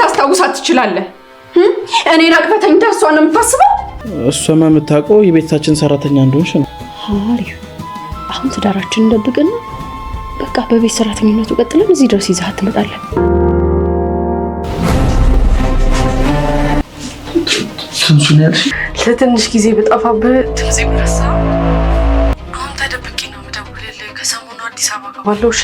ልታስታውሳት ትችላለህ? እኔን አቅፈተኝ እሷን ነው የምታስበው? እሷማ የምታውቀው የቤታችን ሰራተኛ እንደሆንሽ ነው። አሪፍ። አሁን ትዳራችንን እንደብቅና በቃ በቤት ሰራተኝነቱ ቀጥለን እዚህ ድረስ ይዘሃት ትመጣለህ። ስንሱን ያልሽ ለትንሽ ጊዜ በጠፋብህ ድምጼ ብረሳ አሁን ተደብቄ ነው የምደውልልህ። ከሰሞኑ አዲስ አበባ ገባለሁ። እሺ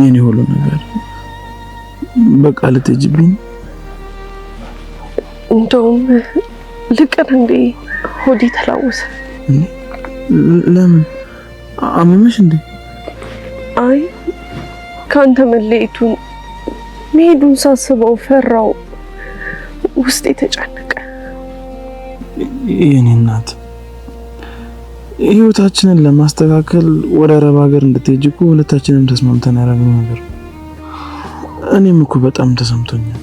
የኔ ሁሉ ነገር በቃ ልትጅብኝ እንደውም ልቀር እንዴ ሆዴ ተላወሰ። ለምን አመመሽ እንዴ? አይ ካንተ መለየቱን መሄዱን ሳስበው ፈራው፣ ውስጤ ተጨነቀ። የኔ እናት ህይወታችንን ለማስተካከል ወደ አረብ ሀገር እንድትሄጂ እኮ ሁለታችንም ተስማምተን ያደረግነው ነገር። እኔም እኮ በጣም ተሰምቶኛል።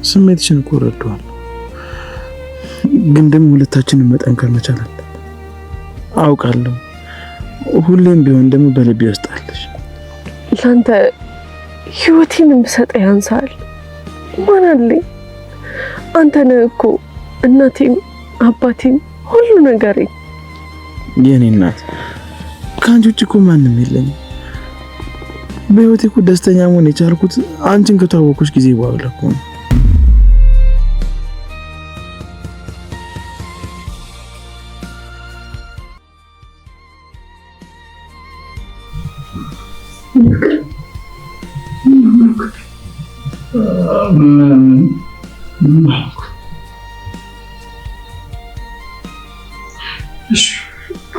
ስሜትሽን እኮ እረዳዋለሁ። ግን ደግሞ ሁለታችንም መጠንከር መቻል አለብን። አውቃለሁ ሁሌም ቢሆን ደግሞ በልቤ ውስጥ አለሽ። ላንተ ህይወቴን ብሰጥ ያንሳል። ማን አለኝ? አንተ ነህ እኮ እናቴም አባቴም ሁሉ ነገሬ። የኔ እናት ከአንቺ ውጭ እኮ ማንም የለኝም። በህይወቴ እኮ ደስተኛ መሆን የቻልኩት አንቺን ከተዋወቅኩሽ ጊዜ በኋላ እኮ ነው።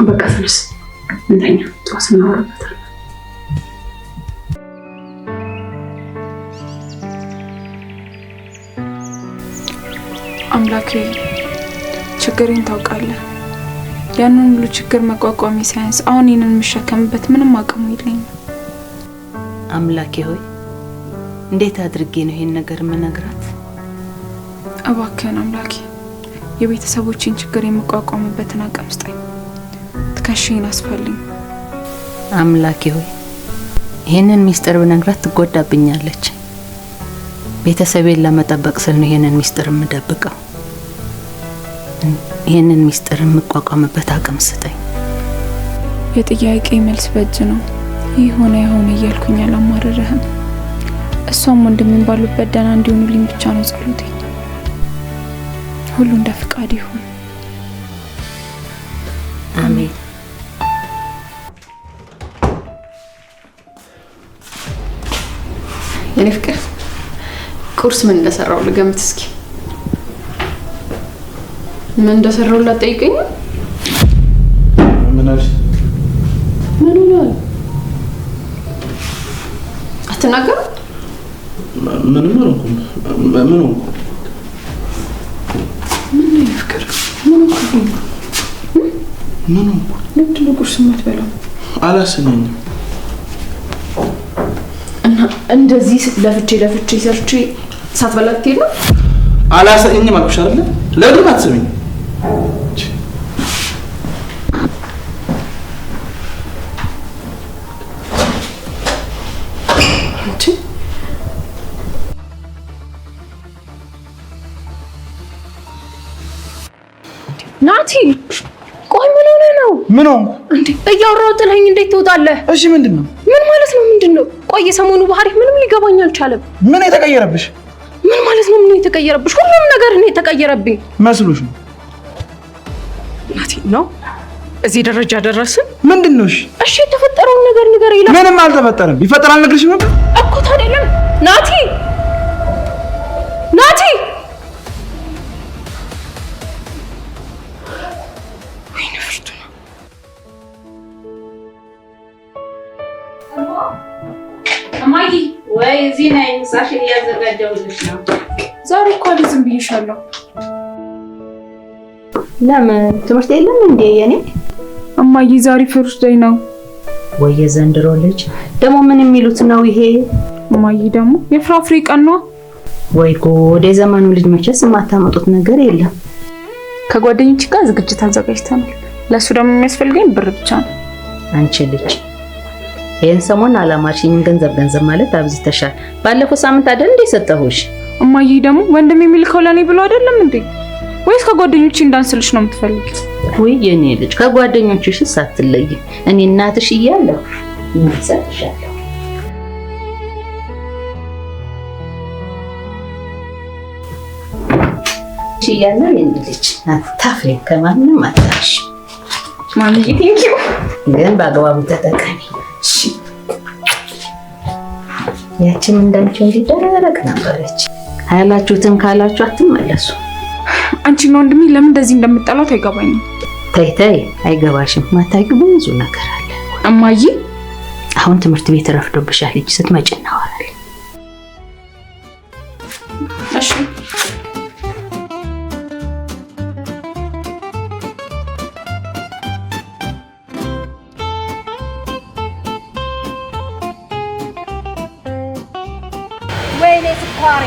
በቃ ተነስ እንተኛ፣ ጠዋት እናወራበታለን። አምላኬ ችግሬን ታውቃለህ። ያንን ሁሉ ችግር መቋቋሚ ሳይንስ አሁን ይህንን የምሸከምበት ምንም አቅሙ የለኝም። አምላኬ ሆይ እንዴት አድርጌ ነው ይሄን ነገር የምነግራት? እባክህን አምላኬ የቤተሰቦችን ችግር የምቋቋምበትን አቅም ስጠኝ። ትከሻዬን አስፈልኝ። አምላኬ ሆይ ይሄንን ሚስጥር ብነግራት ትጎዳብኛለች። ቤተሰቤን ለመጠበቅ ስል ነው ይሄንን ሚስጥር የምደብቀው። ይሄንን ሚስጥር የምቋቋምበት አቅም ስጠኝ። የጥያቄ መልስ በእጅ ነው። ይህ ሆነ የሆነ እያልኩኝ አላማረረህም። እሷም ወንድሜን ባሉበት ደህና እንዲሆኑልኝ ብቻ ነው ጸሎቴ። ሁሉ እንደ ፍቃድ ይሁን። አሜን። የኔ ፍቅር ቁርስ ምን እንደሰራው ልገምት እስኪ። ምን እንደሰራው ላጠይቀኝ? ምን አልሽ? ምን ነው? አትናገር? ምንም አልኩም። ምን ነው? ምን ነው ፍቅር? ምን ነው? ምን ነው? ለምንድን ነው ቁርስ የማትበላው? አላሰኘኝም። እና እንደዚህ ለፍቼ ሰርቼ ሳትበላ ትሄድ ነው? አላሰኘኝም አልኩሽ አይደል? ለምን አትሰሚኝ? ናቲ ቆይ ምን ሆነ ነው? ምን ነው እንዴ? እያወራሁ ጥለኸኝ እንዴት ትወጣለህ? እሺ ምንድነው? ምን ማለት ነው? ምንድነው? ቆይ የሰሞኑ ባህሪ ምንም ሊገባኝ አልቻለም። ምን የተቀየረብሽ? ምን ማለት ነው? ምን የተቀየረብሽ? ሁሉም ነገር እኔ የተቀየረብኝ መስሎሽ ነው? ናቲ ነው እዚህ ደረጃ ደረስን? ምንድነው? እሺ የተፈጠረውን ነገር ንገረኝ። ይላል። ምንም አልተፈጠረም። ይፈጠራል ነግርሽ ነበር እኮ ታዲያ ለምን? ናቲ ወይኔ ፍርቱና እማዬ ወይ እዚህ ነኝ። ምሳሽን እያዘጋጀሁልሽ ነው። ዛሬ እኮ ዝም ብዬሻለሁ። ለምን ትምህርት የለም እንዴ? የኔ እማዬ ዛሬ ፍሩስ ዴይ ነው። ወይ የዘንድሮ ልጅ ደግሞ ምን የሚሉት ነው ይሄ? እማዬ ደግሞ የፍራፍሬ ቀን ነው። ወይ ጉድ! የዘመኑ ልጅ መቼስ የማታመጡት ነገር የለም። ከጓደኞች ጋር ዝግጅት አዘጋጅተናል። ለሱ ደግሞ የሚያስፈልገኝ ብር ብቻ ነው። አንቺ ልጅ ይሄን ሰሞን አላማሽኝ ገንዘብ ማለት አብዝተሻል። ባለፈው ሳምንት አይደል እንደ ሰጠሁሽ? እማዬ ደግሞ ወንድም የሚልከው ለኔ ብሎ አይደለም እንዴ? ወይስ ከጓደኞቼ እንዳንስልሽ ነው የምትፈልጊው? ወይ የኔ ልጅ ከጓደኞችሽ ሳትለይ እኔ እናትሽ እያለሁ እንሰጥሻለሁ። እያለ የኔ ልጅ አታፍሪ፣ ከማንም አታሽ። ማሚዬ ቴንኪው። ግን በአግባቡ ተጠቀሚ። እሺ ያቺም እንዳንቺ እንዲደረግ ነበረች። ኃይላችሁትን ካላችሁ አትመለሱ። አንቺ ነው ወንድሜ ለምን እንደዚህ እንደምጣላት አይገባኝም። ተይ አይገባሽም። ማታውቂው ብዙ ነገር አለ። እማዬ አሁን ትምህርት ቤት ረፍዶብሻል። ልጅ ስትመጪ እናወራለን። እሺ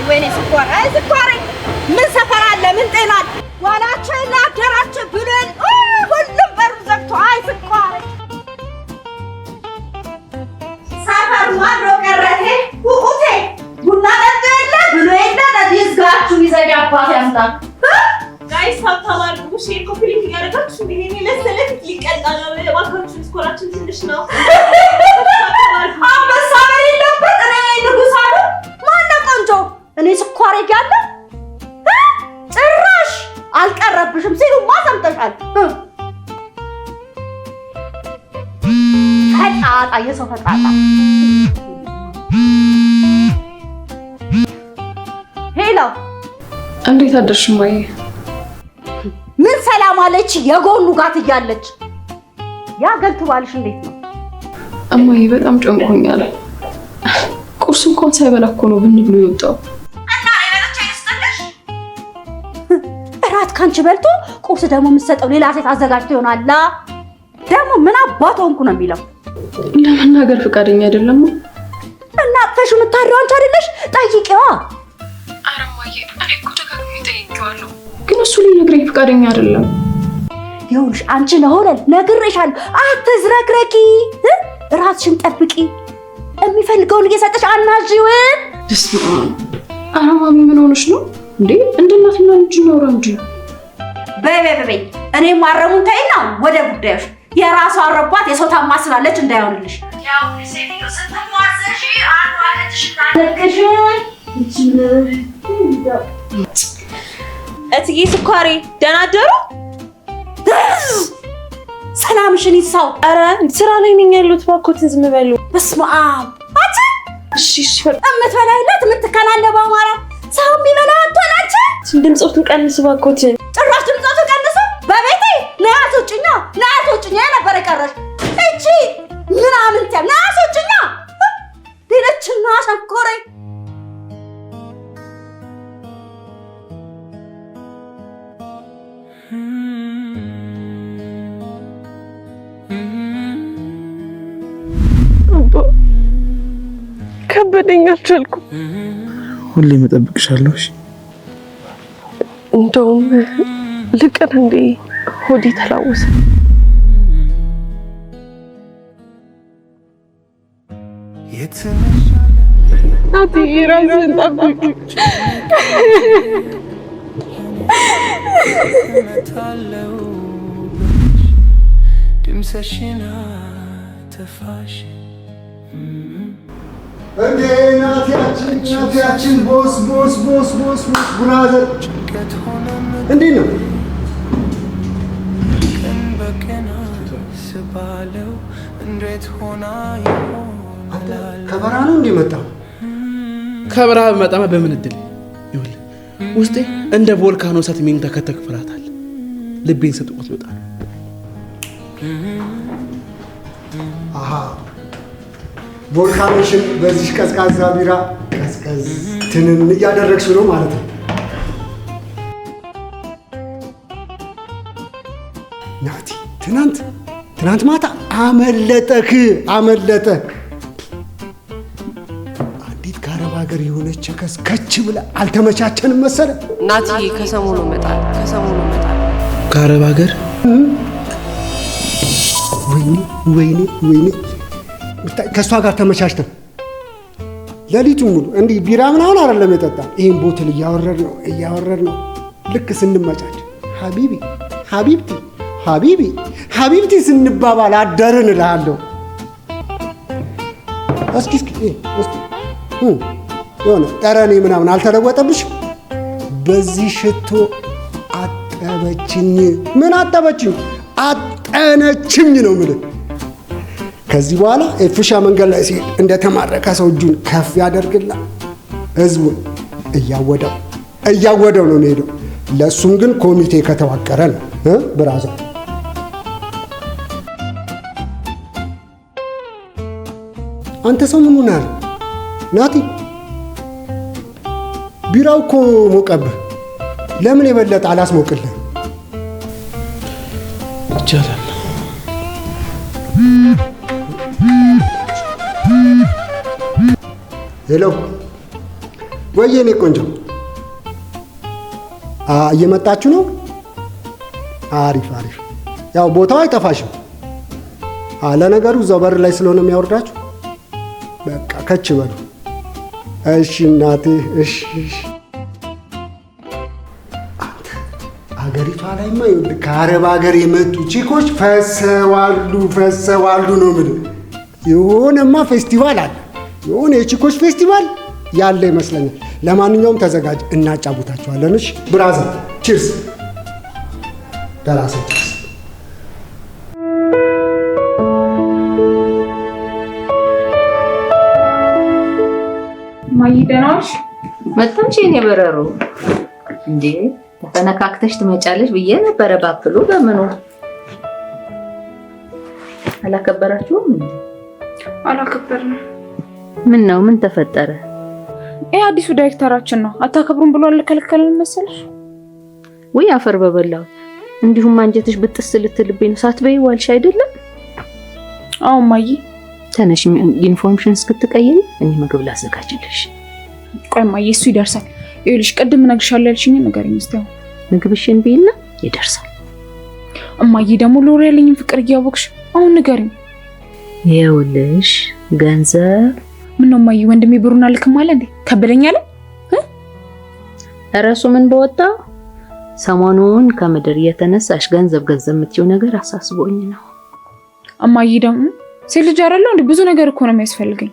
ወይኔ ስኳሬ አይ ስኳሬ ምን ሰፈር አለ ምን ጤና ዋላችሁ ላደራችሁ ብለን ሁሉም በሩ ዘግቶ አይ ስኳሬ ሰፈር ማዶ ቀረቴ ውቁቴ ቡና ጠጡ የለ ብሎ የለ ለዲዝጋችሁ ይዘጋ አባት ያምጣ ጋይስ ታታማል ጉሽ ኮፒሊንግ ያደረጋችሁ ምን ለሰለት ሊቀጣ ነው ለባካችሁ ስኮራችን ትንሽ ነው አንበሳ በሌለበት እኔ ንጉስ አሉ ማነው ቆንጆ እኔ ስኳሬ ያለ ጭራሽ አልቀረብሽም ሲሉማ ሰምተሻል። ፈጣጣ የሰው ፈጣጣ ሄሎ እንዴት አደርሽ እማዬ? ምን ሰላም አለች የጎኑ ጋት እያለች ያ ገልቱ ባልሽ እንዴት ነው? እማዬ በጣም ጨንቆኛል። ቁርስ እንኳን ሳይበላ እኮ ነው ብን ብሎ የወጣው። እና ለነገች አይስተልሽ እራት ካንቺ በልቶ ቁርስ ደግሞ የምትሰጠው ሌላ ሴት አዘጋጅቶ ይሆናል። ደግሞ ምን አባቱ ሆንኩ ነው የሚለው። ለመናገር ፈቃደኛ አይደለም። እና አጥፈሽ የምታሪው አንቺ አይደለሽ? ጠይቂዋ። ኧረ እማዬ እኔ እኮ ደጋግሜ ጠይቄዋለሁ፣ ግን እሱ ሊነግረኝ ፈቃደኛ አይደለም። ይኸውልሽ አንቺ ለሆነል ነግሬሻለሁ፣ አትዝረክረኪ፣ ራስሽን ጠብቂ፣ የሚፈልገውን እየሰጠሽ አናዢው። ኧረ ማሚ ምን ሆነሽ ነው እንዴ? እንደ እናትና ልጅ ነው እንጂ። በይ እኔ ማረሙን ተይና ወደ ጉዳዮሽ። የራሷ አረባት የሰው ታማስላለች እንዳይሆንልሽ። ያው ሴትዮ ስትሟዘሽ አንዋለሽ ታነቅሽ እትዬ ስኳሬ ደህና አደሩ? ሰላምሽን ይሳው። ኧረ ስራ ላይ ነኝ ያለሁት፣ እባክዎትን ዝም በሉ። በስመ አብ አንቺ እሺ እምትበላይለት የምትከናነበው አማራ ሰው የሚበላ አትሆናችሁ። ድምፆቱን ቀንስ እባክዎትን። ጭራሽ ድምፆቱን ቀንሱ። በቤቴ ናያሶጭኛ የነበረ ቀረሽ እቺ ምናምን ተ ናያሶጭኛ ሌለችና ሸኮሬ ከበደኝ፣ አልቻልኩም። ሁሌም እጠብቅሻለሁ። እሺ እንደውም ልቀር እንዴ ሆዴ ተላወሰ። አትዬ ራስህን ጠብቂ። እንዴ ናቲያችን ቦስ ብራዘር እንዴት ነው? ከበረሃ ነው እንዴ መጣው? ከበረሃ በመጣማ በምን እድል ይሁን ውስጤ እንደ ቮልካኖ እሳት የሚንተከተክ ፍርሃት አለ። ልቤን ሰጥቆት ወጣ። አሃ ቮልካኖሽን በዚህ ቀዝቃዛ ቢራ ቀዝቀዝ ትንን እያደረግሽ ነው ማለት ነው። ናቲ ትናንት ማታ አመለጠህ። አንዲት ከአረብ ሀገር የሆነች ከች ብላ አልተመቻቸንም መሰለ። ናቲ ከሰሞኑ እመጣለሁ። ከአረብ ሀገር ወይኔ ከእሷ ጋር ተመቻችተን ሌሊቱን ሙሉ እንዲህ ቢራ ምናምን አይደለም የጠጣ። ይህን ቦትል እያወረድ ነው ልክ ስንመቻች ሀቢብቲ ስንባባል አደርን እልሃለሁ። እስኪ የሆነ ጠረኔ ምናምን አልተለወጠብሽም? በዚህ ሽቶ አጠበችኝ። ምን አጠበችኝ? አጠነችኝ ነው የምልህ። ከዚህ በኋላ ኤፍሻ መንገድ ላይ ሲሄድ እንደተማረከ ሰው እጁን ከፍ ያደርግላ ህዝቡን እያወደው ነው የሚሄደው። ለእሱም ግን ኮሚቴ ከተዋቀረ ነው ብራዘር። አንተ ሰው ምን ሆነሃል ናቲ? ቢራው እኮ ሞቀብህ። ለምን የበለጠ አላስሞቅልህ? ይቻላል። ሄሎ ወይ የኔ ቆንጆ፣ እየመጣችሁ ነው? አሪፍ። ያው ቦታው አይጠፋሽም። ለነገሩ እዛው በር ላይ ስለሆነ የሚያወርዳችሁ በቃ ከች በሉ። እሺ እናትህ። እሺ አንተ አገሪቷ ላይማ ይኸውልህ ከአረብ ሀገር የመጡ ቺኮች ፈሰዋሉ ነው የምልህ። የሆነማ ፌስቲቫል አለ፣ የሆነ የቺኮች ፌስቲቫል ያለ ይመስለኛል። ለማንኛውም ተዘጋጅ፣ እናጫቡታችኋለን። እሺ ብራዘር፣ ቺርስ። ደራሰ ማይደናሽ መጣች። የኔ በረሮ እንዴ ተፈነካክተሽ ትመጫለሽ ብዬ ነበረ። ባክሉ በምኑ አላከበራችሁም? አላከበርንም። ምን ነው? ምን ተፈጠረ? ይሄ አዲሱ ዳይሬክተራችን ነው። አታከብሩም ብሎ አልከለከለን መሰለሽ? ወይ አፈር በበላው። እንዲሁም አንጀትሽ ብጥስ ልትልብኝ ነው። ሳትበይ ዋልሽ አይደለም? አዎ ማይ፣ ተነሽ ዩኒፎርምሽን እስክትቀይሪ እኔ ምግብ ላዘጋጅልሽ። ቆይ ማይ፣ እሱ ይደርሳል። ይኸውልሽ ቅድም እነግርሻለሁ ያልሽኝ ንገሪኝ እስቲ። አሁን ምግብሽን ቢና ይደርሳል። እማዬ ደግሞ ሎሬ ያለኝን ፍቅር እያወቅሽ አሁን ንገሪኝ። ይኸውልሽ ገንዘብ ምን ነው ማይ፣ ወንድሜ ብሩን አልክም አለ እንዴ? ከበደኝ አለ እረሱ ምን በወጣ ሰሞኑን ከምድር የተነሳሽ ገንዘብ የምትይው ነገር አሳስቦኝ ነው። እማዬ ደግሞ ሴት ልጅ አይደለሁ እንዴ? ብዙ ነገር እኮ ነው የሚያስፈልገኝ።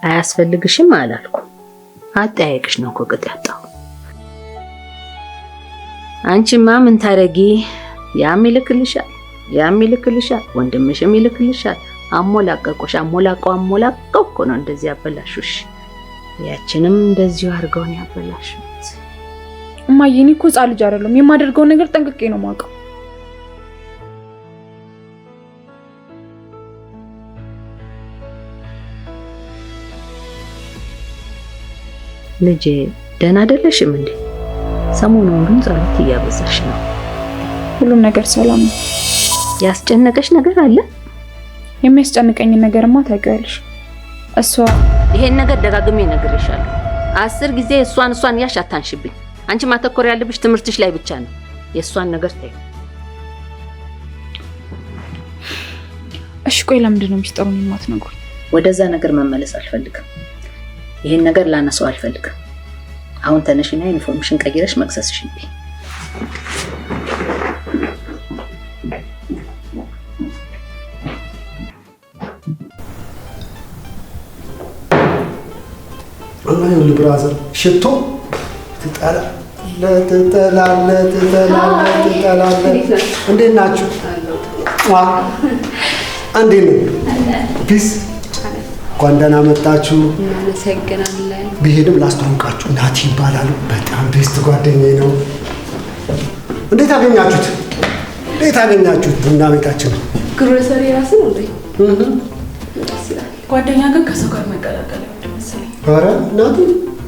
አያስፈልግሽም አላልኩም። አጠያየቅሽ ነው እኮ ቅጥ ያጣው። አንቺማ ምን ታረጊ? ያም ይልክልሻል፣ ወንድምሽም ይልክልሻል። አሞላቀቆሽ አሞላቀው እኮ ነው እንደዚህ ያበላሹሽ። ያችንም እንደዚሁ አድርገውን ያበላሹት። እማዬ እኔ እኮ ሕፃን ልጅ አይደለሁም። የማደርገውን ነገር ጠንቅቄ ነው የማውቀው። ልጄ ደህና አይደለሽም እንዴ? ሰሞኑን ግን ጸሎት እያበዛሽ ነው። ሁሉም ነገር ሰላም ነው። ያስጨነቀሽ ነገር አለ? የሚያስጨንቀኝን ነገርማ ታውቂዋለሽ። እሷ ይሄን ነገር ደጋግሜ እነግርሻለሁ። 10 ጊዜ እሷን ያሽ አታንሽብኝ። አንቺ ማተኮር ያለብሽ ትምህርትሽ ላይ ብቻ ነው። የእሷን ነገር ተይው። እሺ ቆይ ለምንድን ነው ሚስጥሩን የማትነግሩኝ? ወደዛ ነገር መመለስ አልፈልግም። ይሄን ነገር ላነሳው አልፈልግም። አሁን ተነሽና ዩኒፎርምሽን ቀይረሽ መክሰስሽን ቢ አላየው ብራዘር ሽቶ ትጠላለህ። እንዴት ናችሁ? እንዴት ነው? ፒስ እንኳን ደህና መጣችሁ። እናመሰግናለን። ብሄድም ላስተዋውቃችሁ፣ ናቲ ይባላሉ። በጣም ቤስት ጓደኛዬ ነው። እንዴት አገኛችሁት? ቡና ቤታችን ነው። ግሮሰሪ ራስ ነው እንዴ? ጓደኛ ግን ከሰው ጋር መቀላቀል መሰለኝ። ኧረ ናቲ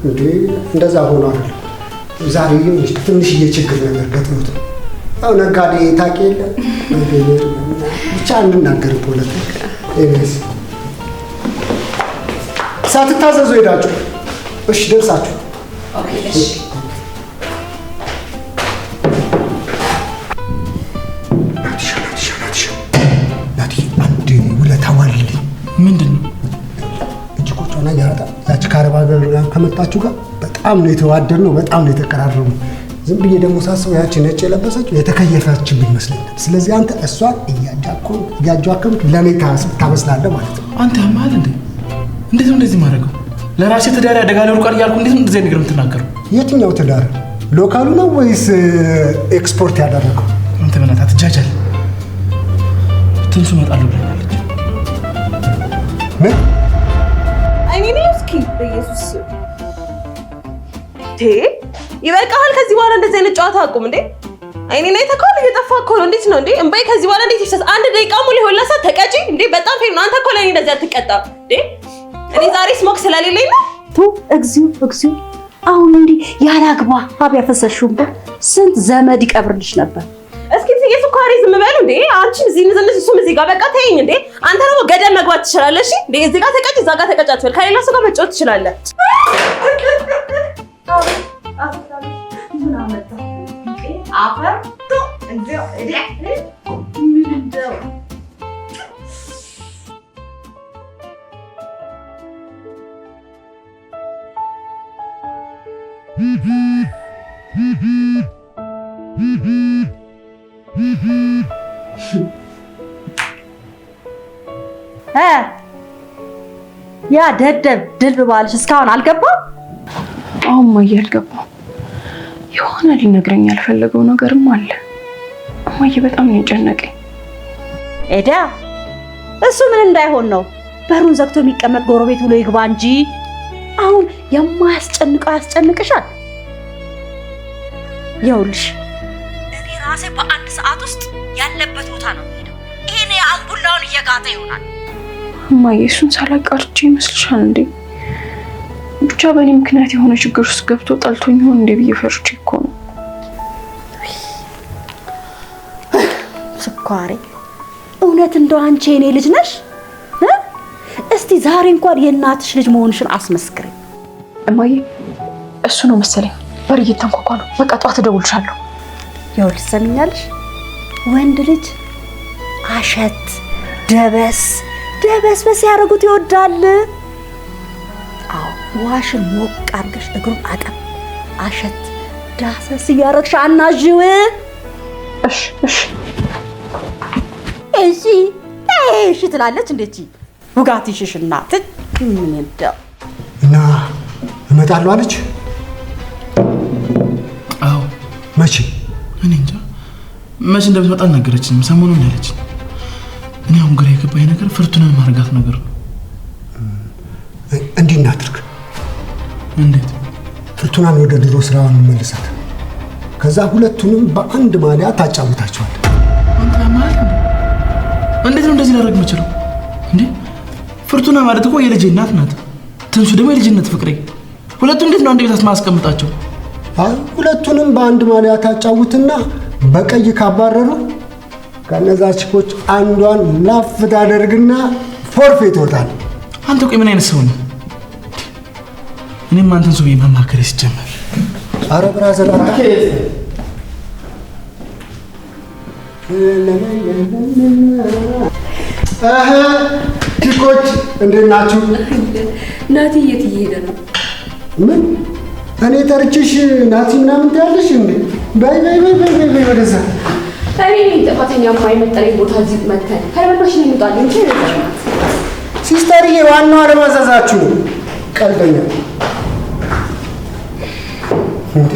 እንዴ እንደዛ ሆኖ አይደለም። ዛሬ ትንሽዬ ችግር ነገር ገጥሞት ነው። አው ነጋዴ ታውቂ የለ ብቻ እንናገር ፖለቲካ ኤስ ሳትታዘዙ ሄዳችሁ እሺ ደርሳችሁ ኦኬ እሺ ምንድነው እጅቆቿና ያቺ ከአረብ ሀገር ከመጣችሁ ጋር በጣም ነው የተዋደድነው፣ በጣም ነው የተቀራረብነው። ዝም ብዬ ደግሞ ሳስበው ያቺ ነጭ የለበሰችው የተከየፈችብኝ ይመስለኛል። ስለዚህ አንተ እሷን እያጃከምክ ለኔ ታመስላለህ ማለት ነው። አንተ ያማል እንዴ? እንዴት ነው እንደዚህ ማድረገው? ለራሴ ትዳር ያደጋ ለሩቃል እያልኩ እንዴት ነው እንደዚህ ነገር የምትናገረው? የትኛው ትዳር? ሎካሉ ነው ወይስ ኤክስፖርት ያደረገው? አንተ በእናትህ አትጃጃል። ትንሱ እመጣለሁ ብላለች። ምን? እኔ ነኝ እስኪ በኢየሱስ ይበቃል። ከዚህ በኋላ እንደዚህ አይነት ጨዋታ አቁም እንዴ! አይኔ ላይ ተካል እየጠፋ እኮ ነው። እንዴት ነው እንዴ? እምባይ ከዚህ በኋላ እንዴት ይፈስ? አንድ ደቂቃ ሙሉ ይሆንላ ሰዓት ተቀጪ እንዴ! በጣም ፌር ነው። አንተ እኮ ለኔ እንደዚህ አትቀጣም እንዴ! እኔ ዛሬ ስሞክ ስለሌለኝ ነው። እግዚኦ አሁን እንዲህ ያላግባ ሀብ ያፈሰሽውበት ስንት ዘመድ ይቀብርልሽ ነበር። እስኪ የሱካሪ ዝም በሉ እንዴ! አንቺ እዚህ ንዝንዝ እሱም እዚህ ጋር በቃ ተይኝ እንዴ! አንተ ደግሞ ገደል መግባት ትችላለሽ እንዴ! እዚህ ጋር ተቀጭ፣ እዛ ጋር ተቀጫችኋል። ከሌላ ሰው ጋር መጫወት ትችላለህ። ምን አመጣ አፈር እንደው ምን እንደው ያ ደደብ ድል ባልሽ እስካሁን አልገባም? አሁን እማዬ አልገባም። የሆነ ሊነግረኝ ያልፈለገው ነገርም አለ። እማዬ በጣም ነው የጨነቀኝ። ኤዳ እሱ ምን እንዳይሆን ነው በሩን ዘግቶ የሚቀመጥ ጎረቤት ብሎ ይግባ እንጂ አሁን የማያስጨንቀው ያስጨንቅሻል። ይኸውልሽ እኔ ራሴ በአንድ ሰዓት ውስጥ ያለበት ቦታ ነው የምሄደው። ይሄኔ አምቡላውን እየጋጠ ይሆናል። እማዬ እሱን ሳላውቅ ቀርቼ ይመስልሻል እንዴ? ብቻ በእኔ ምክንያት የሆነ ችግር ውስጥ ገብቶ ጠልቶኝ ይሆን እንዴ ብዬ ፈርቼ እኮ ነው። ስኳሬ እውነት እንደው አንቺ የኔ ልጅ ነሽ? እስቲ ዛሬ እንኳን የእናትሽ ልጅ መሆንሽን አስመስክሪ። እማዬ እሱ ነው መሰለኝ በር እየተንኳኳ ነው። በቃ ጠዋት እደውልልሻለሁ። ይኸውልሽ ሰምኛለሽ፣ ወንድ ልጅ አሸት ደበስበስ ያደርጉት ይወዳል። አዎ ዋሽን ሞቅ አድርገሽ እግሩን አጠብ አሸት ዳሰስ እያደረግሽ አናዥው። እሺ ትላለች። እንዴት ውጋት ይሽሽና ምን እንደው እና እመጣለሁ አለች። አዎ መቼ? እኔ እንጃ መቼ እንደምትመጣ ነገረችኝ። ሰሞኑን ያለች። እኔ አሁን ግራ የገባኝ ነገር ፍርቱናን ማርጋት ነገር ነው። እንዲህ እናድርግ። እንዴት? ፍርቱናን ወደ ድሮ ስራዋ እንመልሳት። ከዛ ሁለቱንም በአንድ ማሊያ ታጫውታቸዋል። አንተ ማለት እንዴት ነው እንደዚህ ላደርግ የምችለው እንዴ? ፍርቱና ማለት እኮ የልጄ እናት ናት። ትንሱ ደግሞ የልጅነት ፍቅሬ። ሁለቱም እንዴት ነው አንድ ቤት ማስቀምጣቸው? ሁለቱንም በአንድ ማሊያ ታጫውትና በቀይ ካባረሩ ከነዛ ችኮች አንዷን ላፍ ታደርግና ፎርፌ ትወጣል። አንተ ቆይ ምን አይነት ሰው ነው? እኔም አንተን ሰው ማማከር ሲጀመር አረ ብራዘር አንተ ችኮች እንዴት ናችሁ? ናቲ የት እየሄደ ነው? ምን እኔ ተርችሽ ናቲ ምናምን ትያለሽ እንዴ? በይ ወደዛ። እኔ ጥፋተኛ የማይመጠረኝ ቦታ እዚህ መተን ከለበሽ ነው የሚጣል እንጂ አይደለም። ሲስተርዬ ዋናው አለማዘዛችሁ ነው። ቀልደኛ እንዴ?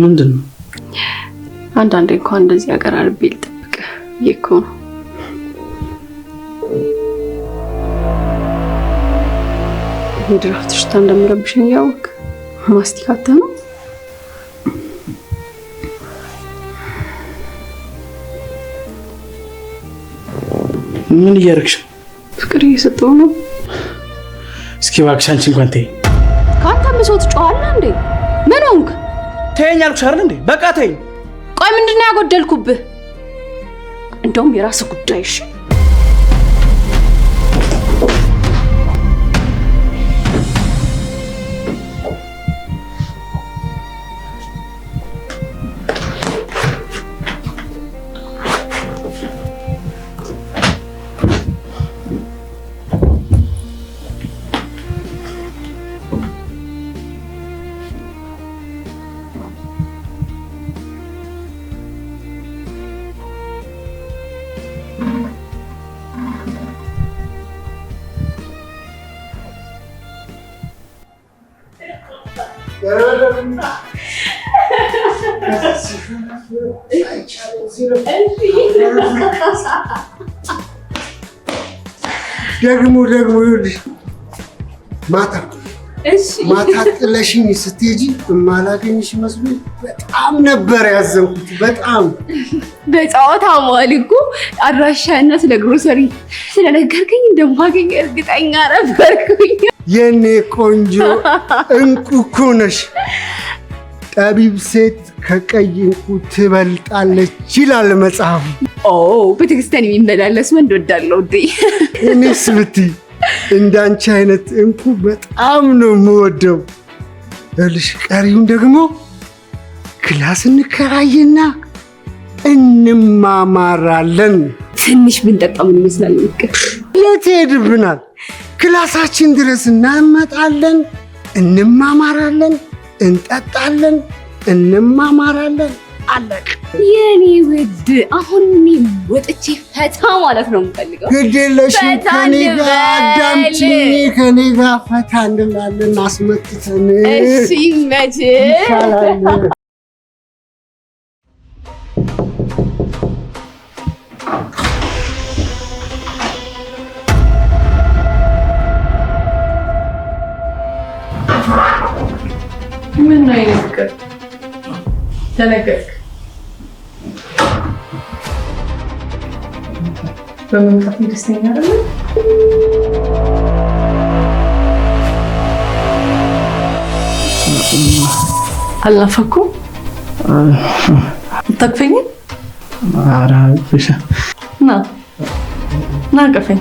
ምንድን ነው? አንዳንዴ እንኳን እንደዚህ አቀራርቤ ልጠብቅ እኮ ነው። ድራፍት ሽታ እንደምረብሽኝ ያውቅ ማስቲካታ ነው። ምን እያደረግሽ? ፍቅር እየሰጠው ነው። እስኪ እባክሽ አንቺ እንኳን ተይ። ካንተ መስዋዕት ትጮሃለህ እንዴ? ምን ሆንክ? ተይኝ አልኩሽ አይደል እንዴ? በቃ ተይኝ። ቆይ ምንድነው ያጎደልኩብህ? እንደውም የራስህ ጉዳይ እሺ። ደግሞ ይኸውልሽ ማታ ጥለሽኝ ስትሄጂ እማላገኝሽ መስሎኝ በጣም ነበር ያዘንኩት። በጣም በጨዋታ መሀል እኮ አድራሻና ስለ ግሮሰሪ ስለነገርከኝ እንደማገኝ እርግጠኛ ነበርኩኝ። የኔ ቆንጆ እንቁ እኮ ነሽ። ጠቢብ ሴት ከቀይ እንቁ ትበልጣለች ይላል መጽሐፉ። ቤተክርስቲያን የሚመላለስ ወንድ ወዳለው እንዴ? እኔስ ብትይ እንዳንቺ አይነት እንቁ በጣም ነው የምወደው። እልሽ ቀሪውን ደግሞ ክላስ እንከራይና እንማማራለን። ትንሽ ብንጠጣ ምን ይመስላል? የት ሄድብናል? ክላሳችን ድረስ እናመጣለን፣ እንማማራለን፣ እንጠጣለን፣ እንማማራለን። አለቅ የኔ ውድ፣ አሁን እኔ ወጥቼ ፈታ ማለት ነው የምፈልገው። ግድ የለሽም፣ ከኔ ጋር አዳምጪኝ። ከኔ ጋር ፈታ እንላለን አስመጥተን። እሺ መቼ ይሻላል። ምን ነው ይነገር ተነገርክ? በመምጣት ደስተኛ አይደለም? አልናፈኩም? ታቅፈኝ? ኧረ ብቻ ና ቀፈኝ።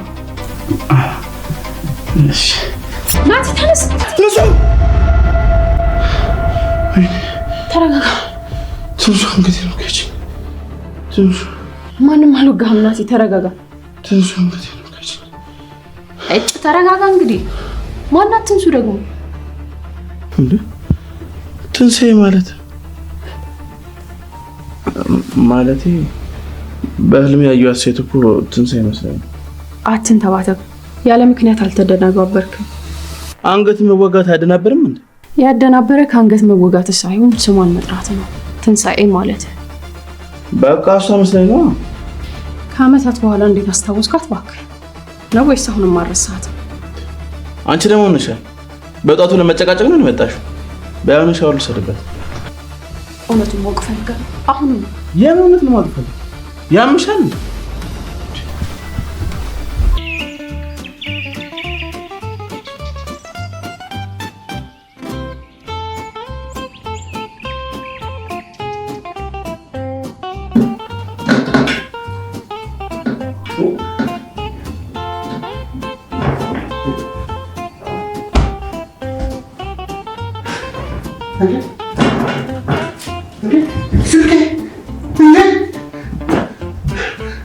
እሺ ናቲ ተነስ። ተረጋጋ። ትንሹ እንግዲህ ነው ከች ትንሹ ማንም አልወጋህም። ናቲ ተረጋጋ። ትንሹ እንግዲህ ነው ከች ተረጋጋ። እንግዲህ ማናት ትንሹ ደግሞ? እንዴ ትንሣኤ ማለቴ በህልም ያዩት ሴት እኮ ትንሣኤ ይመስላል። አትንተባተብ። ያለ ምክንያት አልተደናባበርክም። አንገት መወጋት አያደናብርም እንዴ? ያደናበረ ከአንገት መወጋት ሳይሆን ስሟን መጥራት ነው። ትንሣኤ ማለት በቃ እሷ መስለኝ ነው። ከዓመታት በኋላ እንዴት አስታወስካት እባክህ? ነው ወይስ አሁንም አልረሳሃትም? አንቺ ደግሞ ነሻል በጧቱ ለመጨቃጨቅ ነው የመጣሽው። ባይሆን ሻወር ልውሰድበት። እውነቱን ማወቅ ፈልጋለሁ። አሁንም የእውነት ነው ማወቅ ፈልጋለሁ። ያምሻል።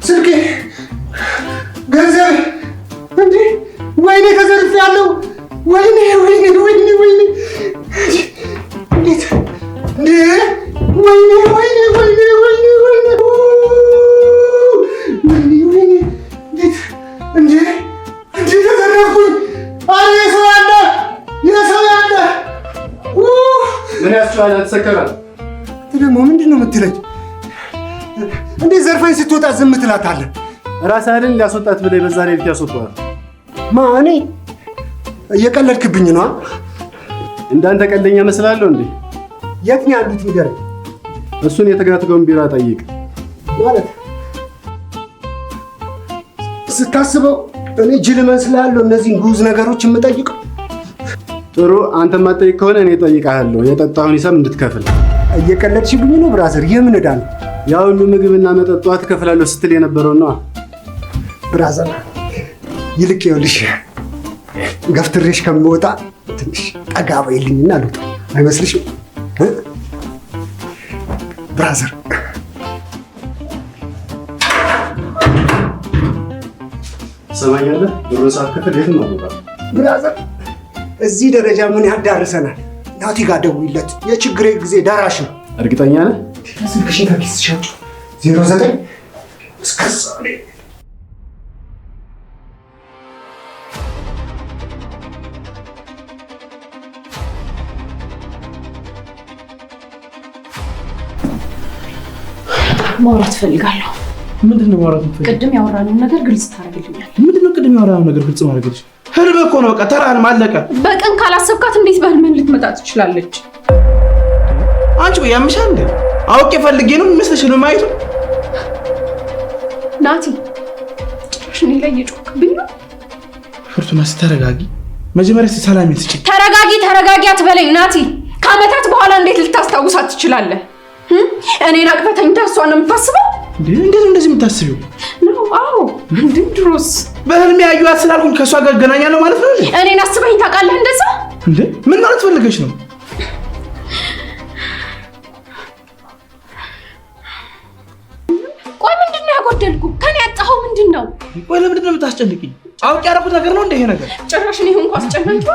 ስልኬ ገንዘብ እንዴ! ወይኔ ተዘርፌያለሁ። ወይኔ እንዴት እንዴ! ወይኔ እንዴት እንዴ! ተዘረፍኩኝ። አረ የሰው ያለ ምን ያስችላል? ተሰከረ ደግሞ ምንድን ነው የምትለኝ? እንዴ ዘርፋኝ ስትወጣ ዝም ትላታለህ? ራስህ አይደል ሊያስወጣት ብለህ በዛ ላይ ልትያስወጣው? ማኔ እየቀለድክብኝ ነው? እንዳንተ ቀልደኛ መስላለሁ እንዴ? የት ነው ያሉት ንገረኝ። እሱን የተጋትገውን ቢራ ጠይቅ። ማለት ስታስበው እኔ ጅል እመስላለሁ እነዚህን ጉዝ ነገሮች የምጠይቀው? ጥሩ፣ አንተ ማጠይቅ ከሆነ እኔ እጠይቅሃለሁ የጠጣውን ሂሳብ እንድትከፍል። እየቀለድሽብኝ ነው ብራዘር። የምን ዕዳ ነው? ያ ሁሉ ምግብና መጠጧ ትከፍላለሁ ስትል የነበረው ነው ብራዘር። ይልቅ ይኸውልሽ ገፍትሬሽ ከምወጣ ትንሽ ጠጋ በይልኝና ልውጣ። አይመስልሽም ብራዘር? ሰማኛለህ? ብሩን ሳትከፍል የትም አትወጣም ብራዘር። እዚህ ደረጃ ምን ያዳርሰናል? ናቲ ጋር ደውይለት፣ የችግሬ ጊዜ ደራሽ ነው። እርግጠኛ ነህ? ስልክሽን ከኪስሽ 09 እስከዛ ማውራት ፈልጋለሁ። ምንድነው ማውራት የምትፈልጊው? ቅድም ያወራነውን ነገር ግልጽ ታደርግልኛል? ምንድነው ቅድም ያወራነው ነገር ግልጽ ማድረግልሽ? ህልም እኮ ነው። በቃ ተራህን ማለቀ። በቀን ካላሰብካት እንዴት በህልም ልትመጣ ትችላለች? አንቺ ቆይ ያምሻል እንዴ? አውቄ ፈልጌ ነው የሚመስልሽ ነው ማይቱ? ናቲ ጭራሽ እኔ ላይ እየጮህክብኝ ነው። ፍርቱና ተረጋጊ። መጀመሪያ ሰላም ይስጪ። ተረጋጊ አትበለኝ ናቲ። ከዓመታት በኋላ እንዴት ልታስታውሳት ትችላለህ? እኔን አቅፈተኝ እሷን ነው የምታስበው? እንዴት እንደዚህ የምታስቢው ነው? አዎ ድሮስ በህልሜ ያዩት ስላልኩኝ ከሷ ጋር ገናኛለሁ ማለት ነው። እኔን አስበኝ ታውቃለህ? እንደዛ እንዴ ምን ማለት ፈልገሽ ነው? ቆይ ምንድነው ያጎደልኩ? ከኔ ያጣኸው ምንድነው? ቆይ ለምንድነው የምታስጨንቂኝ? አውቄ ያደረኩት ነገር ነው እንደ ይሄ ነገር? ጭራሽ እኔ ሆንኩ አስጨናቂዋ?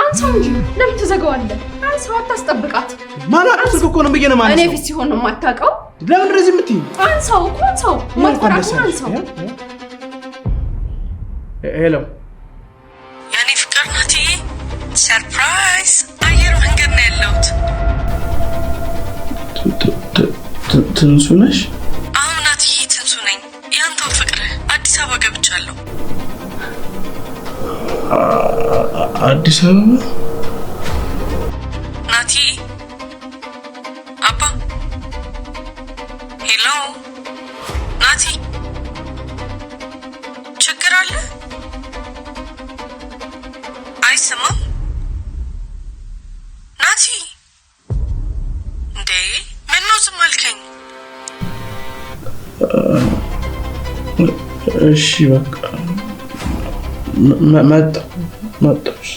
አንሳው እንጂ ለምን ትዘጋዋለህ? አንሳው፣ አታስጠብቃት። ማን አጥፍቶ እኮ ነው ብዬ ነው ማለት ነው። እኔ ፊት ሲሆን ነው የማታውቀው። ለምን እንደዚህ የምትይኝ? አንሳው እኮ አንሳው፣ ማጥራቱን አንሳው። ሄሎ የኔ ፍቅር ናቲ፣ ሰርፕራይዝ! አየር መንገድ ነው ያለሁት። ትንሱ ነሽ? አዎ ናትዬ፣ ትንሱ ነኝ። ያንተው ፍቅር አዲስ አበባ ገብቻለሁ። አዲስ አበባ? ናቲ አባ፣ ሄሎ ናቲ፣ ችግር አለ? አይሰማም ናቲ? እንዴ ምነው ዝም አልከኝ? እሺ በቃ መጣሽ።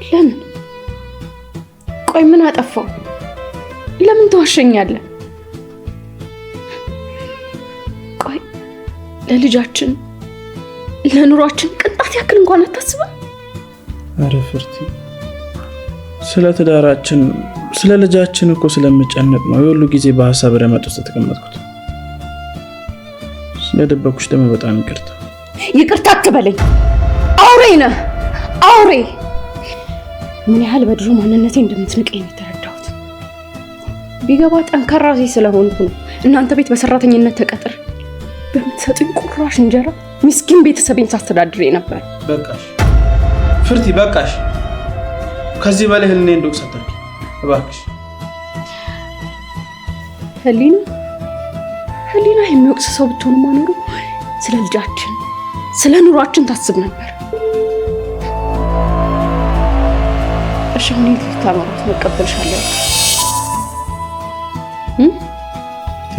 ለምን? ቆይ ምን አጠፋው? ለምን ተዋሸኛለህ? ቆይ ለልጃችን ለኑሯችን ቅንጣት ያክል እንኳን አታስብም? አረ ፍርቲ፣ ስለ ትዳራችን ስለ ልጃችን እኮ ስለምጨነቅ ነው የሁሉ ጊዜ በሐሳብ ረመጥ ውስጥ ተቀመጥኩት። ስለደበኩሽ ደግሞ በጣም ይቅርታ። ይቅርታ አትበለኝ። አውሬ ነህ አውሬ። ምን ያህል በድሮ ማንነቴ እንደምትንቀኝ የተረዳሁት ቢገባ ጠንካራ ሴት ስለሆንኩ ነው። እናንተ ቤት በሰራተኝነት ተቀጥሬ በምትሰጡኝ ቁራሽ እንጀራ ምስኪን ቤተሰቤን ሳስተዳድሬ ነበር። በቃሽ ፍርቲ፣ በቃሽ። ከዚህ በላይ ህሊና እንደውስ አታርጊ እባክሽ። ህሊና የሚወቅስ ሰው ብትሆን ማኖሩ ስለ ልጃችን ስለ ኑሯችን ታስብ ነበር። እሺ አሁን ልታማራት መቀበልሻለሁ።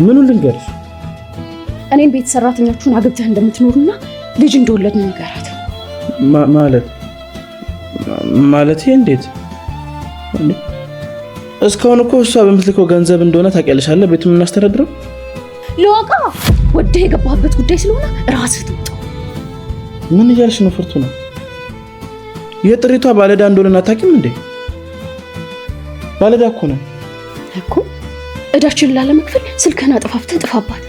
ምኑን ልንገርሽ? እኔም ቤት ሰራተኛችሁን አግብተህ እንደምትኖርና ልጅ እንደወለድ ንገራት። ማለት እንዴት? እስካሁን እኮ እሷ በምትልከው ገንዘብ እንደሆነ ታውቂያለሽ አይደል? ቤቱን እናስተዳድረው። ለወቃ ወደ የገባህበት ጉዳይ ስለሆነ ራስህ ትውጣ። ምን እያልሽ ነው ፍርቱና? የጥሪቷ ባለዳ እንደሆነ አታውቂም እንዴ? ባለዳ እኮ ነው እኮ። እዳችንን ላለመክፈል ስልክህን አጠፋፍተህ ጥፋባት።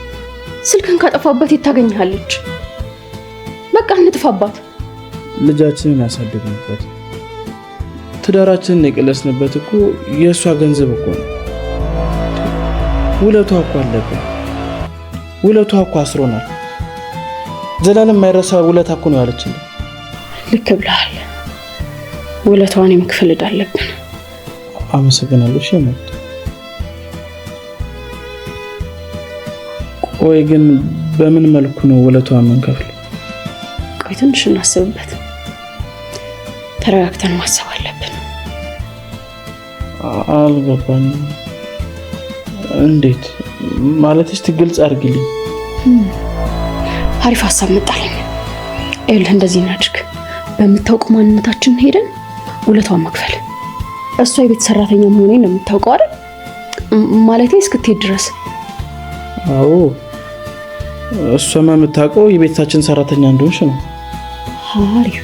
ስልክህን ካጠፋባት የታገኛለች። በቃ እንጥፋባት። ልጃችንን ያሳደግንበት ትዳራችንን የቀለስንበት እኮ የእሷ ገንዘብ እኮ ነው። ውለቷ እኮ አለብን። ውለቷ እኮ አስሮናል። ዘላለም የማይረሳ ውለታ እኮ ነው ያለችን። ልክ ብለሃል። ውለቷን የመክፈል ዕዳ አለብን። አመሰግናለሁ። እሺ ማለት ቆይ ግን በምን መልኩ ነው ውለቷን የምንከፍለው? ቆይ ትንሽ እናስብበት። ተረጋግተን ማሰብ አለብን። አልገባኝም። እንዴት ማለት እስቲ ግልጽ አድርግልኝ። አሪፍ ሀሳብ መጣልኝ። ይኸውልህ እንደዚህ እናድርግ። በምታውቅ ማንነታችን ሄደን ውለቷን መክፈል። እሷ የቤት ሰራተኛ መሆኔን ነው የምታውቀው አይደል? ማለቴ እስክትሄድ ድረስ። አዎ እሷማ የምታውቀው የቤታችን ሰራተኛ እንደሆንሽ ነው። አሪፍ።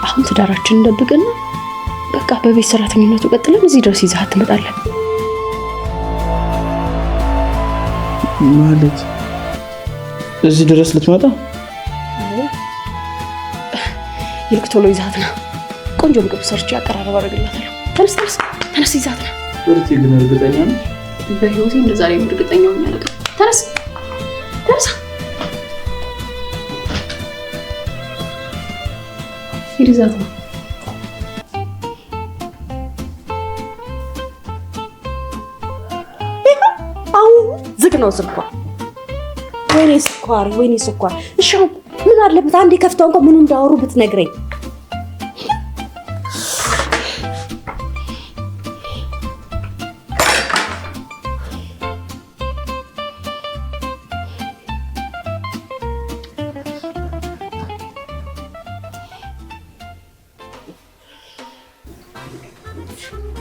አሁን ትዳራችንን እንደብቅና በቃ በቤት ሰራተኝነቱ ቀጥለን እዚህ ድረስ ይዘሃት ትመጣለህ። ማለት እዚህ ድረስ ልትመጣ? ይልቅ ቶሎ ይዘሃት ና። ቆንጆ ምግብ ሰርቼ አቀራረብ አደርግላታለሁ። ተነስ ይዘሃት ና። ወርቴ ግን እርግጠኛ ነኝ? በህይወቴ እንደዛሬ እርግጠኛ ሆኜ አላውቅም። ተነስ። ይዘሃት ና። ዝግ ነው ስልኳ። ወይኔ ስኳር። እሺ ምን አለበት አንዴ ከፍተው እንኳን ምን እንዳወሩ ብትነግረኝ።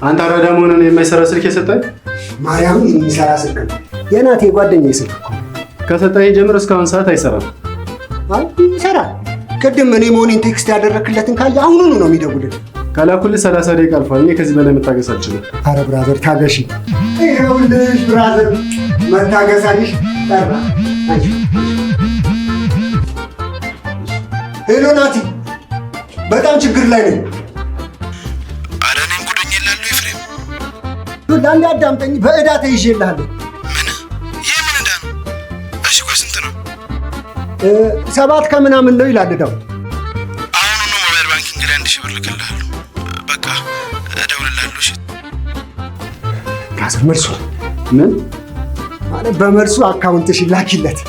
አንተ አራዳ መሆኑን የማይሰራ ስልክ የሰጠኝ ማርያም የሚሰራ ስልክ ነው። የናቴ ጓደኛዬ ስልክ እኮ ከሰጠኝ ጀምሮ እስካሁን ሰዓት አይሰራም። አይ ይሰራል። ቅድም እኔ መሆኔን ቴክስት ያደረክለትን ካየ አሁኑኑ ነው የሚደውልልህ። ካላኩልህ 30 ደቂቃ አልፏል። እኔ ከዚህ በላይ መታገስ አልችልም። አረ ብራዘር ታገሺ። ይኸውልሽ ብራዘር መታገሳልሽ ጠራ። ሄሎ ናቲ፣ በጣም ችግር ላይ ነኝ። አረ እኔም ጉዶኝ ይላሉ ኤፍሬም። ለአንድ አዳምጠኝ። በዕዳ ተይዤልሃለሁ። ምን? የምን ዕዳ ነው? እሺ ቆይ ስንት ነው? 7 ከምናምን ነው ይላል ዕዳው። አሁኑኑ ሞባይል ባንኪንግ ላይ 1000 ብር ልክልሃለሁ። በቃ እደውልልሃለሁ። እሺ ብራዘር መልሱ ምን ማለት በመልሱ አካውንትሽ ላኪለት።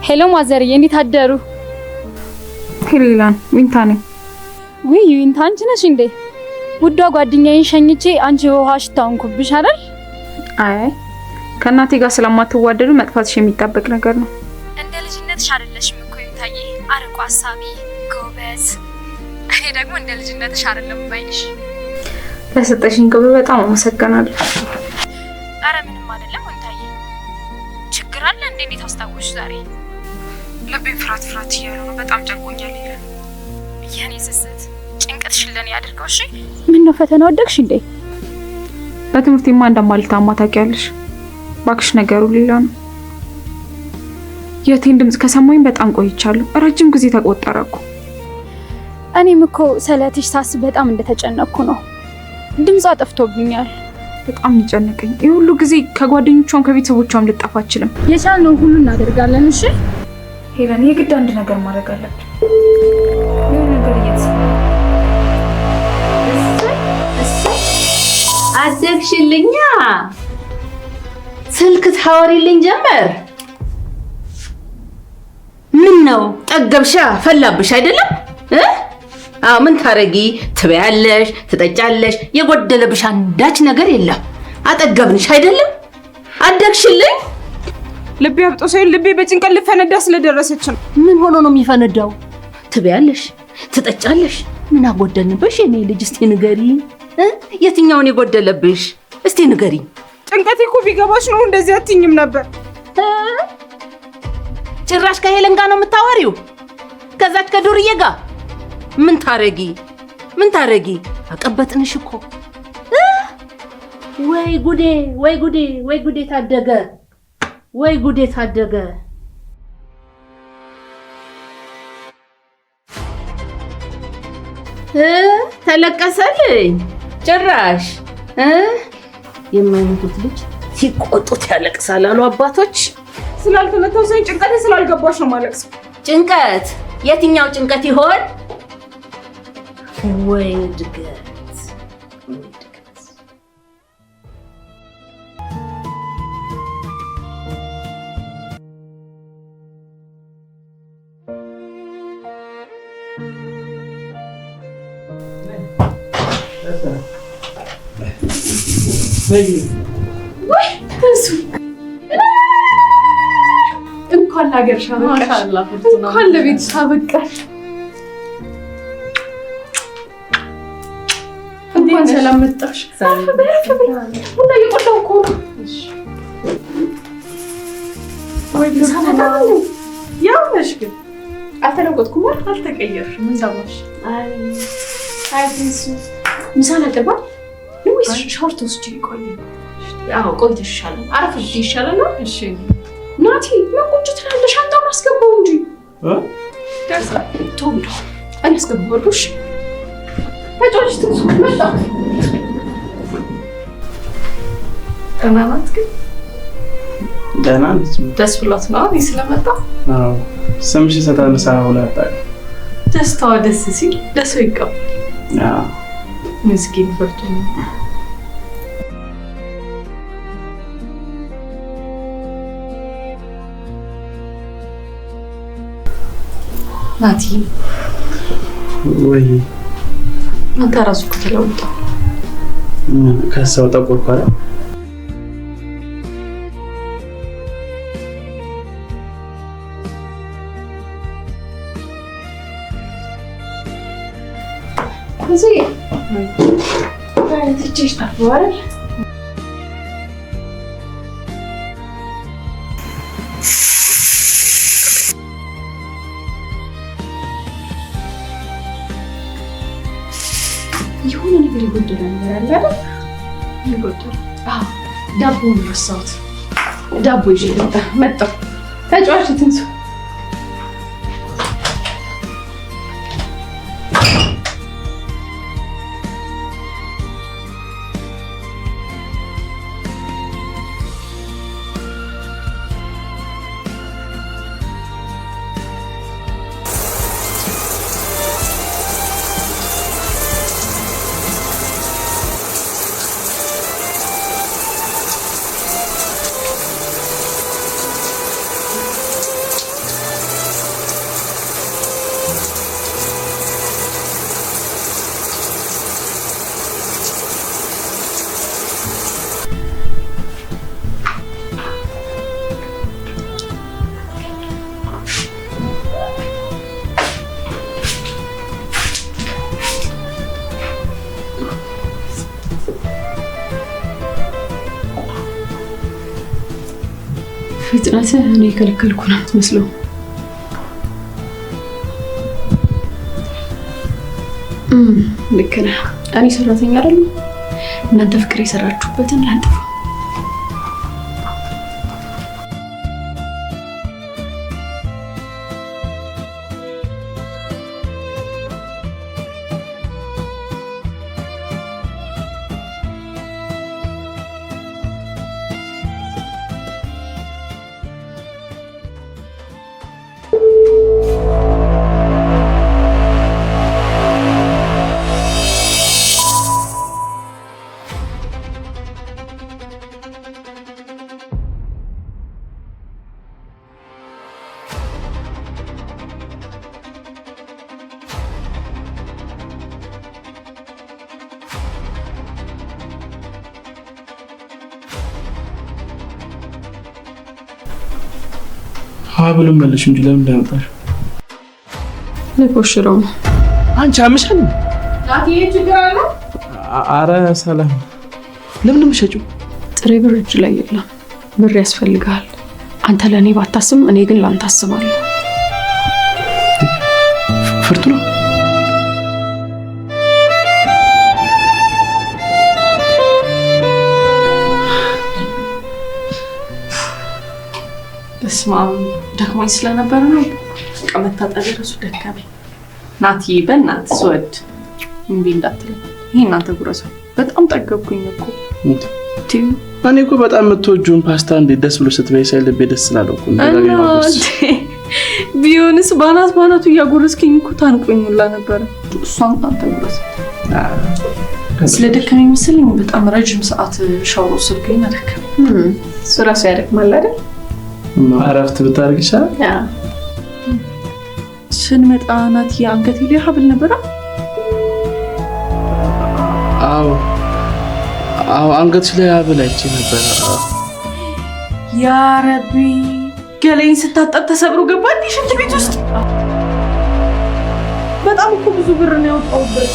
ሄሎ ማዘርዬ፣ እንዴት አደሩ? ሄሊላን ዊንታ ነኝ። ውይ ዊንታ አንቺ ነሽ እንዴ? ውዷ ጓደኛዬን ሸኝቼ አንቺ ውሃ ሽታውንኩብሽ አይደል? አይ ከእናቴ ጋር ስለማትዋደዱ መጥፋትሽ የሚጠበቅ ነገር ነው። እንደ ልጅነትሽ አይደለሽም እኮ ዊንታዬ፣ አርቆ አሳቢ ጎበዝ። እኔ ደግሞ እንደ ልጅነትሽ አይደለም ባይሽ። ለሰጠሽኝ ክብር በጣም አመሰግናለሁ። አረ ምንም አይደለም ዊንታዬ። ችግር አለ እንዴ? እንዴት አስታወስሽ ዛሬ? ልቤን ፍራት እያለ ነው። በጣም ጨንቆኛል ይላል። የኔ ስስት ጭንቀትሽን ለኔ ያድርገው። እሺ ምን ነው ፈተና ወደቅሽ እንዴ? በትምህርቴማ እንደማልታማ ታውቂያለሽ። ባክሽ ነገሩ ሌላ ነው። የቴን ድምጽ ከሰማኝ በጣም ቆይቻለሁ። ረጅም ጊዜ ተቆጠረኩ። እኔም እኮ ስለትሽ ሳስብ በጣም እንደተጨነቅኩ ነው። ድምጿ ጠፍቶብኛል። በጣም ይጨነቀኝ። ይሄ ሁሉ ጊዜ ከጓደኞቿም ከቤተሰቦቿም ልጠፋ አልችልም። የቻልነው ሁሉ እናደርጋለን። እሺ ሄለን፣ የግድ አንድ ነገር ማድረግ አለብን። የሆነ ነገር እየተሰማ አደግሽልኛ። ስልክ ታወሪልኝ ጀመር። ምን ነው ጠገብሻ? ፈላብሽ አይደለም? ምን ታረጊ? ትበያለሽ፣ ትጠጫለሽ። የጎደለብሽ አንዳች ነገር የለም። አጠገብንሽ አይደለም? አደግሽልኝ። ልቤ አብጦ ሳይሆን ልቤ በጭንቀት ልፈነዳ ስለደረሰች ነው። ምን ሆኖ ነው የሚፈነዳው? ትበያለሽ፣ ትጠጫለሽ። ምን አጎደልንብሽ? የኔ ልጅ እስቲ ንገሪ። የትኛውን የጎደለብሽ? እስቲ ንገሪ። ጭንቀቴ እኮ ቢገባሽ ነው እንደዚህ አትይኝም ነበር። ጭራሽ ከሄለን ጋር ነው የምታወሪው? ከዛች ከዱርዬ ጋር? ምን ታረጊ? ምን ታረጊ? አቀበጥንሽ እኮ። ወይ ጉዴ፣ ወይ ጉዴ፣ ወይ ጉዴ ታደገ፣ ወይ ጉዴ ታደገ። ተለቀሰልኝ ጭራሽ። የማይሞቱት ልጅ ሲቆጡት ያለቅሳል አሉ አባቶች። ስላልተመታው ሰው ጭንቀቴ ስላልገባሽ ነው ማለቅሰው። ጭንቀት? የትኛው ጭንቀት ይሆን? ወይ ድገት፣ ወይ ድገት። ወይ እሱ እንኳን ለሀገርሽ አበቃሽ፣ እንኳን ለቤትሽ አበቃሽ። እንኳን ሰላም መጣሽ። ቡና እየቆላሁ እኮ ነው። ያው ነሽ ግን አልተለወጥኩም። አልተቀየርሽም። ምን ሰማሽ? አይ ምሳ ላቅርባ ወይስ ሻወር ትወስጂ? ቆይ ያው ቆይተሽ ይሻላል። አረፍሽ ይሻላል። እሺ ናቲ፣ ምን ቁጭ ትላለሽ? ሻንጣውን አስገባው እንጂ ደርሳ ቶሎ እኔ አስገባዋለሁ። እሺ ተጫዋች ትንሱ መጣ። ደህና ናት ግን? ደህና ነች። ደስ ብሏት ነው እኔ ስለመጣ? አዎ ስምሽ ሰታነሳ ሁላጣ ደስታዋ ደስ ሲል ለሰው ይቀበል። አዎ ምስኪን ፈርቶ ነው። ናቲ ወይ አንተ ራሱ እኮ ተለውጠሃል። ከሰው ጠቆርኩ አይደል? እዚህ ትችሽ ታፈዋል። የሆነ ነገር የጎደለ ነገር አለ አይደል? የጎደለ ዳቦውን ረሳሁት። ዳቦ ይዤ መጣሁ። ተጫዋች ትንሱ ፍጥነትህ እኔ የከለከልኩ ነው የምትመስለው። ልክ ነህ። እኔ ሰራተኛ አይደለም። እናንተ ፍቅር የሰራችሁበትን ላንጥፉ። ሀብሉን መልሽ እንጂ ለምን እንዳመጣሽ? ለኮሽረው ነው። አንቺ አምሻል። ናቲ ችግር አለ? አረ ሰላም። ለምን የምትሸጪው? ጥሬ ብር እጅ ላይ የለም። ብር ያስፈልጋል። አንተ ለእኔ ባታስብም እኔ ግን ላንተ አስባለሁ። ፍርቱና በስመ አብ ደክሞኝ ስለነበረ ነው። መታጠቢያ እራሱ ደከመኝ። ናቲ በእናትህ ስወድ እምቢ እንዳትለኝ። ይሄ እናንተ ጉረሰው በጣም ጠገብኩኝ እኮ። እኔ እኮ በጣም የምትወጂውን ፓስታ እንዴት ደስ ብሎ ስትበይ ሳይ ልቤ ደስ ስላለው እኮ ቢሆንስ ባናቱ እያጎረስከኝ እኮ ታንቆኝ ሁላ ነበረ። እሷን አንተ ጉረሰው ስለደከመኝ መሰለኝ በጣም ረጅም ሰዓት ሻወር ወሰድኩኝ። ደከመኝ። እሱ እራሱ ያደክማል አይደል? እረፍት ብታደርግ ይሻላል። ስንመጣ ናቲ አንገቴ ላይ ሀብል ነበረ። አዎ አንገትሽ ላይ ሀብል አይቼ ነበረ። ያ ረቢ ገለኝ ስታጠብ ተሰብሮ ገባኝ ሽንት ቤት ውስጥ። በጣም እኮ ብዙ ብር ነው ያወጣሁበት።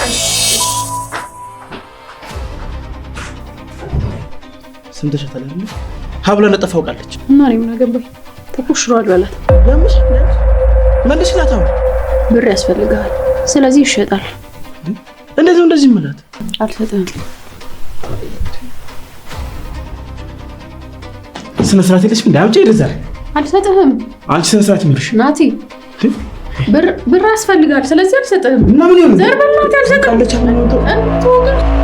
ስንት ሸተለ ሀብለ ለጠፋው ቃለች እና እኔ ምን አገባኝ? ተኮሽሯል በላት። መልሽላት። አሁን ብር ያስፈልጋል፣ ስለዚህ ይሸጣል። እንደዚህ ምላት አልሰጥህም። ስነ ስርዓት የለሽም እንዴ? አምጪ ይደዛል። አልሰጥህም። አንቺ ስነ ስርዓት ይመርሽ ናቲ። ብር ያስፈልጋል፣ ስለዚህ አልሰጥህም። እና ምን ይሁን ዘር በላት። አልሰጥህም።